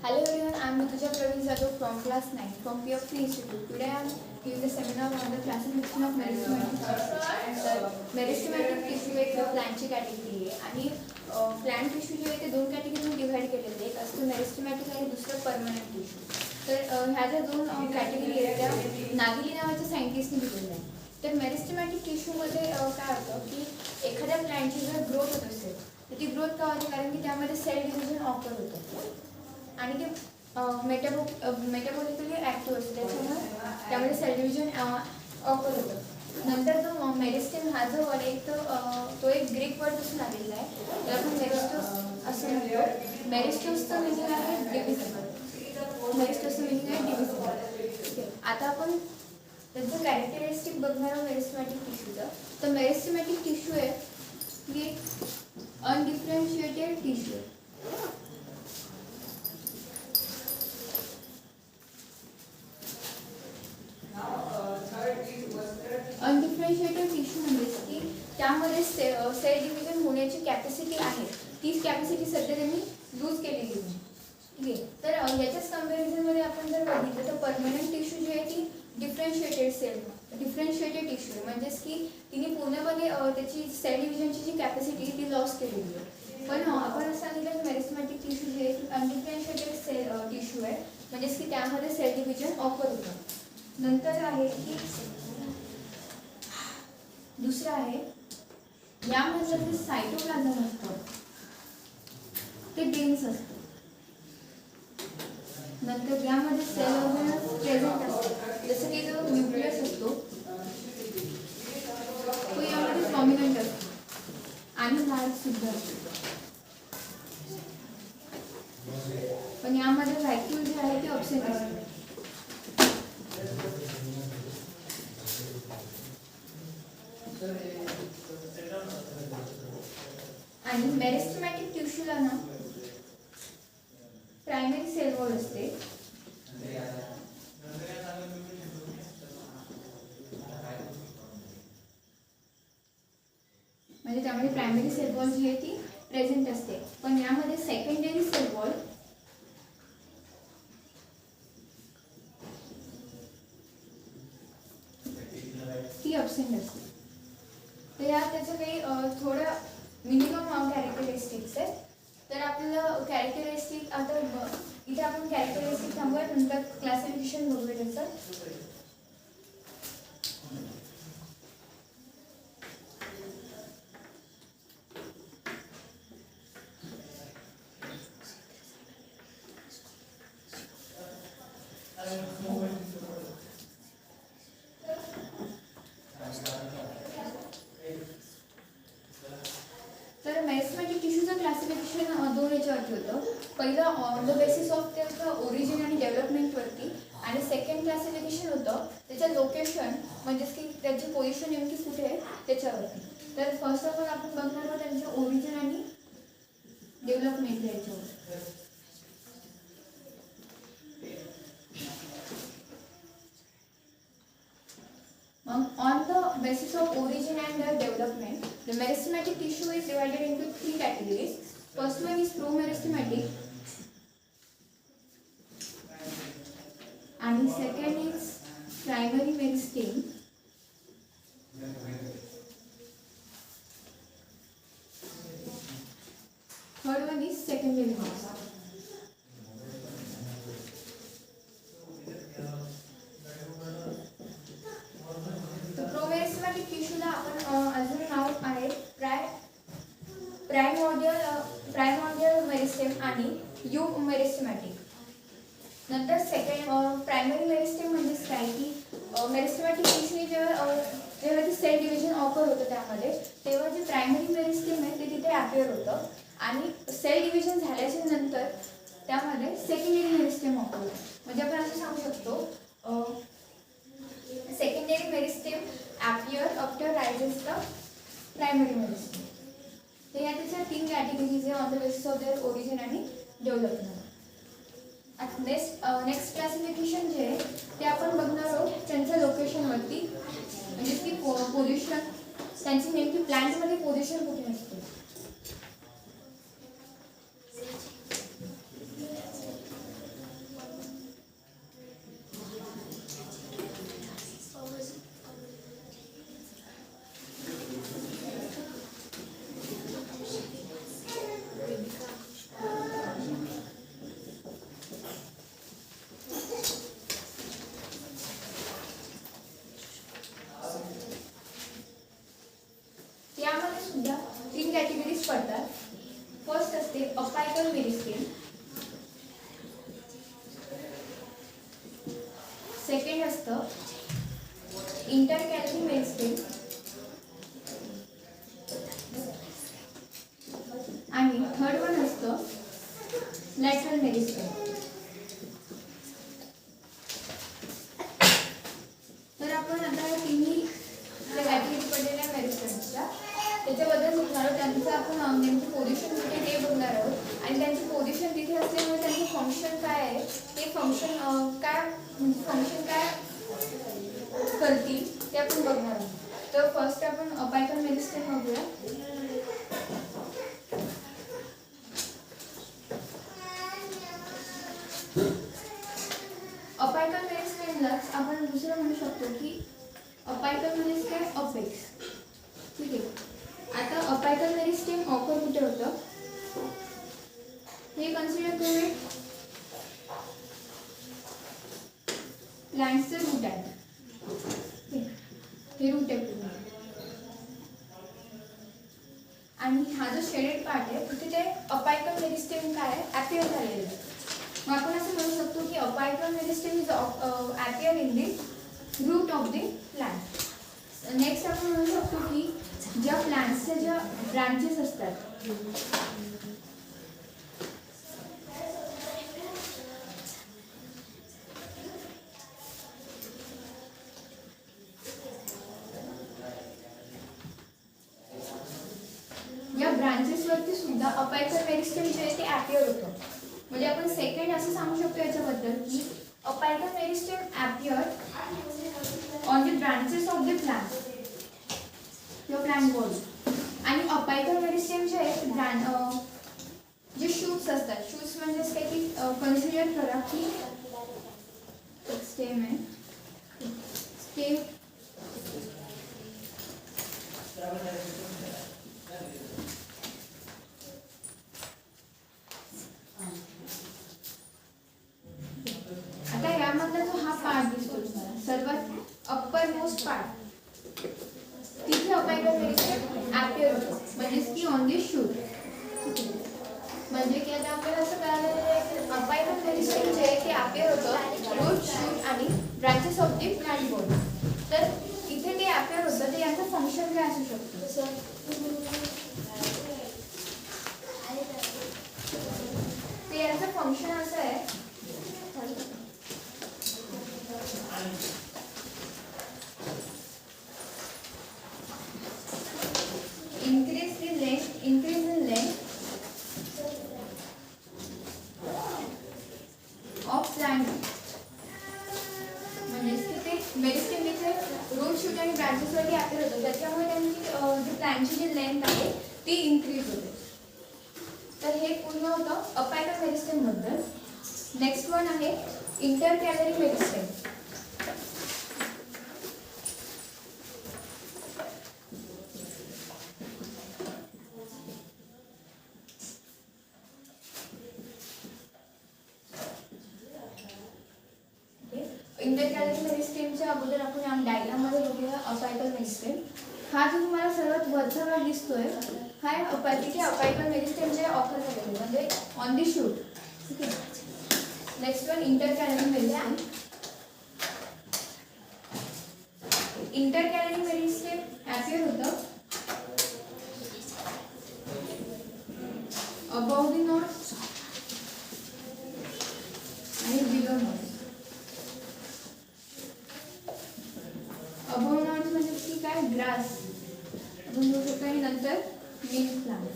Hello everyone, I am Mituja Praveen Jadhav from class 9 from PFC Institute. Today I am giving a seminar on the classification of meristematic tissues. तर मेरिस्टेमॅटिक tissue एक प्लांटची category आहे आणि plant tissue जे आहे ते दोन कॅटेगरीमध्ये डिव्हाइड केलेले आहेत. एक असतं मेरिस्टेमॅटिक आणि दुसरं परमनंट टिश्यू. तर ह्या ज्या दोन कॅटेगरी आहेत त्या नागिली नावाच्या सायंटिस्टने दिलेल्या आहेत. तर मेरिस्टेमॅटिक टिश्यूमध्ये काय होतं की एखाद्या प्लांटची जर ग्रोथ होत असेल तर ती ग्रोथ का होते, कारण की त्यामध्ये सेल डिव्हिजन ऑकर होतं आणि ते मेटाबॉलिकली ॲक्टिव्ह असते, त्याच्यामुळे त्यामध्ये सेल डिव्हिजन ऑकर होतं. नंतर जो मेरिस्टेम हा जो वर्ड आहे तो एक ग्रीक वर्ड पासून आलेला आहे, त्याला आपण मेरिस्टोस असं म्हणतो. मेरिस्टोसचं मिनिंग आहे डिव्हिजिबल. मेरिस्टोसचं मिनिंग आहे डिव्हिजिबल. आता आपण त्याचं कॅरेक्टरिस्टिक बघणार आहोत मेरिस्टेमॅटिक टिश्यूचं. तर मेरिस्टेमॅटिक टिश्यू आहे की अनडिफरेन्शिएटेड टिश्यू आहे. अनडिफरेन्शिएटेड टिश्यू म्हणजेच की त्यामध्ये सेल डिव्हिजन होण्याची कॅपॅसिटी आहे, तीच कॅपॅसिटी सध्या त्यांनी लूज केलेली आहे. ठीक आहे. तर याच्याच कंपॅरिझनमध्ये आपण जर बघितलं तर परमनंट टिश्यू जी आहे ती डिफरेन्शिएटेड टिश्यू आहे, म्हणजेच की तिने पूर्णपणे त्याची सेल डिव्हिजनची जी कॅपॅसिटी ती लॉस केलेली आहे. पण आपण असं सांगितलं की मेरिस्टेमॅटिक टिश्यू जे आहे ती अनडिफरेन्शिएटेड टिश्यू आहे, म्हणजेच की त्यामध्ये सेल डिव्हिजन ऑकर होतं. नंतर आहे की दुसरं आहे यामधलं जे सायटोप्लाझम असतं ते डेन्स असतं. नंतर यामध्ये सेल ऑर्गॅनल्स प्रेझेंट असतात, जसं की जो न्यूक्लियस असतो तो यामध्ये प्रॉमिनंट असतो आणि लार्ज सुद्धा असतो. पण यामध्ये व्हॅक्यूल जे आहे ते ऑब्सेंट असते. आणि मेरिस्टेमॅटिक टिश्यूला ना प्रायमरी सेल वॉल असते, म्हणजे त्यामध्ये प्रायमरी सेल वॉल जी आहे ती प्रेझेंट असते. पण यामध्ये सेकंडरी सेल वॉल ती अब्सेंट असते. तर या त्याचं काही थोडं मिनिमम कॅरेक्टरिस्टिक्स आहेत. तर आपल्याला कॅरेक्टरिस्टिक आता इथे आपण कॅरेक्टरिस्टिक थांबूया, नंतर क्लासिफिकेशन बघूया त्याचं. तर मेरिस्टेमॅटिक टिश्यूचं क्लासिफिकेशन दोन याच्यावरती होतं. पहिलं ऑन द बेसिस ऑफ त्याचं ओरिजिन आणि डेव्हलपमेंटवरती, आणि सेकंड क्लासिफिकेशन होतं त्याचं लोकेशन, म्हणजेच की त्याची पोझिशन नेमकी कुठे आहे त्याच्यावरती. तर फर्स्ट ऑफ ऑल आपण बघणार आहोत त्यांचं ओरिजिन आणि डेव्हलपमेंट याच्यावर. On the basis of origin and development, the meristematic tissue is divided into three categories. First one is promeristematic, and second is primary meristem, third one is secondary meristem. टिश्यूला आपण अजून नाव आहे primordial meristem आणि युग मेरिस्टेमॅटिक. नंतर second primary meristem म्हणजेच काय की मेरिस्टेमॅटिक टिश्यूने जेव्हा ते सेल डिव्हिजन ऑकर होतं त्यामध्ये, तेव्हा जे प्रायमरी मेरिस्टेम आहे ते तिथे ॲपियर होतं, आणि सेल डिव्हिजन झाल्याच्या नंतर त्यामध्ये सेकंडरी मेरिस्टेम ऑकर होतं. म्हणजे आपण असं सांगू शकतो secondary meristem appear after rises the primary meristem. तर या त्याच्या तीन कॅटेगरीज आहे on the basis of their origin आणि डेव्हलपमेंट. नेक्स्ट क्लासिफिकेशन जे आहे ते आपण बघणार आहोत त्यांच्या लोकेशनवरती, म्हणजे की पोझिशन त्यांची नेमकी प्लांटमध्ये पोझिशन कुठे असते. सेकंड असतं इंटर कॅलरी मेरिस्टेम आणि थर्ड वन असतं लॅटरल मेरिस्टेम. तर आपण आता तिन्ही कॅटेगरी पडलेल्या मेरिस्टेमच्या त्याच्याबद्दल बघणार आहोत. त्यांचं आपण नेमकी पोझिशन कुठे ते बघणार आहोत आणि त्यांची पोझिशन तिथे असल्यामुळे त्यांचं फंक्शन काय आहे ते फंक्शन काय करतील ते आपण बघणार आहोत. तर फर्स्ट आपण अपायकल मेरिस्टेम बघूया. अपायकल मेरिस्टेमलाच आपण दुसरं म्हणू शकतो की अपायकल म्हणजे काय अपेक्स. ठीक आहे. आता अपायकल मेरिस्टेम ऑकर कुठे होतं हे कन्सिडर करूया. प्लांट्सचं रूट आहे, हे रूट आहे पूर्ण आणि हा जो शेडेड पार्ट आहे तिथे ते अपायकल मेरिस्टेम काय आहे ॲपियर झालेलं आहे. मग आपण असं म्हणू शकतो की apical meristem is appear in the root of the plant. Next आपण म्हणू शकतो की ज्या प्लांट्सच्या ज्या ब्रांचेस असतात या ब्रांचेसवरती सुद्धा अपायकल मेरिस्टेम जे आहे ते ॲपियर होतं. म्हणजे आपण सेकंड असं सांगू शकतो याच्याबद्दल की apical meristem appear on the branches of the plant किंवा प्लांट बॉडी. आणि अपायकल मेरिस्टेम जे आहे जे शूट्स असतात, शूट्स म्हणजे काय की कन्सिडर करा की स्टेम आहे, स्टेम आता यामधला जो हा पार्ट दिसतो तुम्हाला सर्वात अप्पर मोस्ट पार्ट तिथे अपायकल मेरिस्टेम ॲपियर होतो म्हणजेच की ऑन दी शूट. म्हणजे की आता आपल्याला असं कळालेलं आहे की अपायकल मेरिस्टेम जे आहे ते ॲपियर होतं रूट, शूट आणि branches of the plant body. तर इथे ते ॲपियर होतं ते याचं फंक्शन काय असू शकतं ते याचं फंक्शन असं आहे increase in length of plant. म्हणजे की ते मेरिस्टेम इथे रूट, शूट आणि ब्रांचेसवरती ॲपियर होतं त्याच्यामुळे त्यांची जी प्लांटची जी लेंथ आहे ती इन्क्रीज होते. तर हे पूर्ण होतं अपायकल मेरिस्टेम बद्दल. नेक्स्ट वन आहे intercalary meristem. Intercalary मेरिस्टेमच्या अगोदर आपण डायग्राममध्ये बघूया अपायकल मेरिस्टेम. हा जो तुम्हाला सर्वात वरचा भाग दिसतोय हा तिथे अपायकल मेरिस्टेम जे ऑफर झालेलं म्हणजे ऑन दी शूट. ठीक आहे. Next one inter calorie meristem. Intercalary meristem appear होतं अबाउट दी नॉट्स आणि बिलो नॉट्स. अबाउट नॉट्स म्हणजे की काय ग्रास आपण बघू शकतो आणि नंतर मिल्क प्लांट.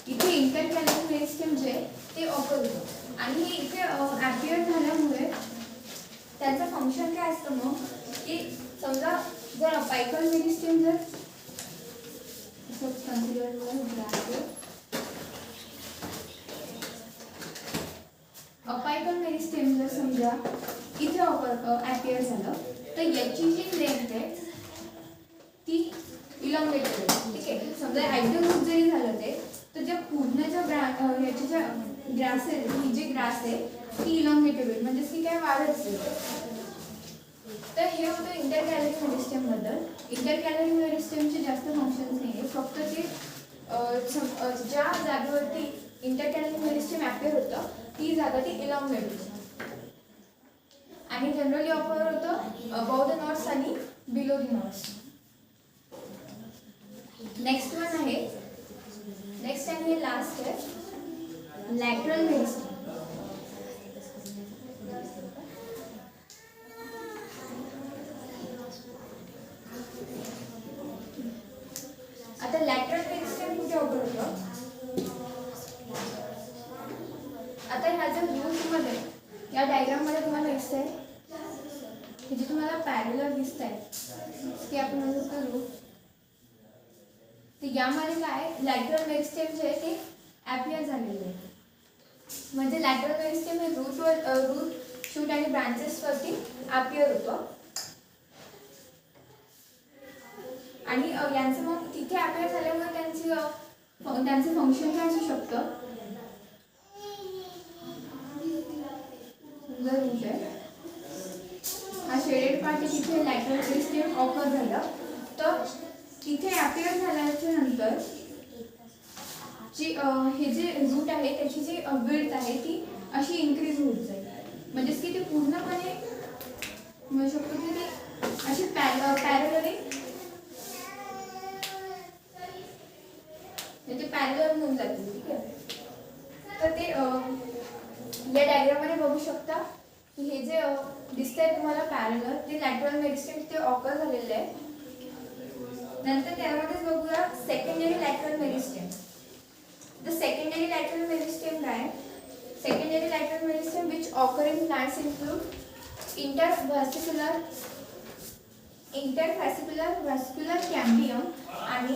इथे इंटर कॅलरी मेरिस्टेम जे ते ऑफर होतं आणि हे इथे ॲपियर झाल्यामुळे त्याचं फंक्शन काय असतं मग की समजा जर अपायकल मेरिस्टेम जर कन्सिडर अपायकल मेरिस्टेम जर समजा इथे ॲपियर झालं तर याची जी लेंथ आहे ती इलॉंगेटेड आहे. ठीक आहे. समजा ॲक्टिव्ह रूट जरी झालं ते तर ज्या पूर्ण ज्या याची ज्या ग्रास आहे ही जी ग्रास आहे ती इलॉंगेटेड होईल म्हणजेच की काय वाढत असेल. तर हे होतं इंटर कॅलरी मेरिस्टेम बद्दल. इंटर कॅलरी मेरिस्टेमचे जास्त फंक्शन्स नाही आहे, फक्त ते ज्या जागेवरती इंटर कॅलरी मेरिस्टेम ॲपियर होतं ती जागा ती इलॉंगेट होतं. आणि जनरली ऑकर होतं अबाव द नॉट्स आणि below the nodes. Next one आहे, नेक्स्ट आणि हे लास्ट आहे लॅटरल मेरिस्टेम. आता लॅटरल मेरिस्टेम कुठे ऑकर होतं? आता ह्या ज्या रूटमध्ये या डायग्राममध्ये तुम्हाला दिसत आहे हे जे तुम्हाला पॅरलर दिसत आहे की आपण म्हणतो रूट, तर यामध्ये काय लॅटरल मेरिस्टेम जे आहे ते ॲपियर झालेले आहे. म्हणजे लॅटरल मेरिस्टेम हे रूट शूट आणि ब्रांचेसवरती ॲपियर होतं आणि यांचं मग तिथे ॲपियर झाल्यामुळे त्यांचं फंक्शन काय असू शकतं. रूट आहे हा शेडेड पार्ट तिथे लॅटरल मेरिस्टेम ऑकर झालं, तर तिथे ॲपियर झाल्याच्या नंतर जी हे जे रूट आहे त्याची जी विड्थ आहे ती अशी इन्क्रीज होत जाईल. म्हणजेच की ते पूर्णपणे म्हणू शकतो की ती अशी पॅरलरी ते पॅरलर होऊन जातील. ठीक आहे, तर ते या डायग्राममध्ये बघू शकता की हे जे दिसतंय तुम्हाला पॅरलर ते लॅटरल मेरिस्टेम ते ऑकर झालेलं आहे. नंतर त्यामध्येच बघूया secondary lateral meristem. The secondary lateral meristem काय? Secondary lateral meristem which occur in plants include interfascicular vascular cambium आणि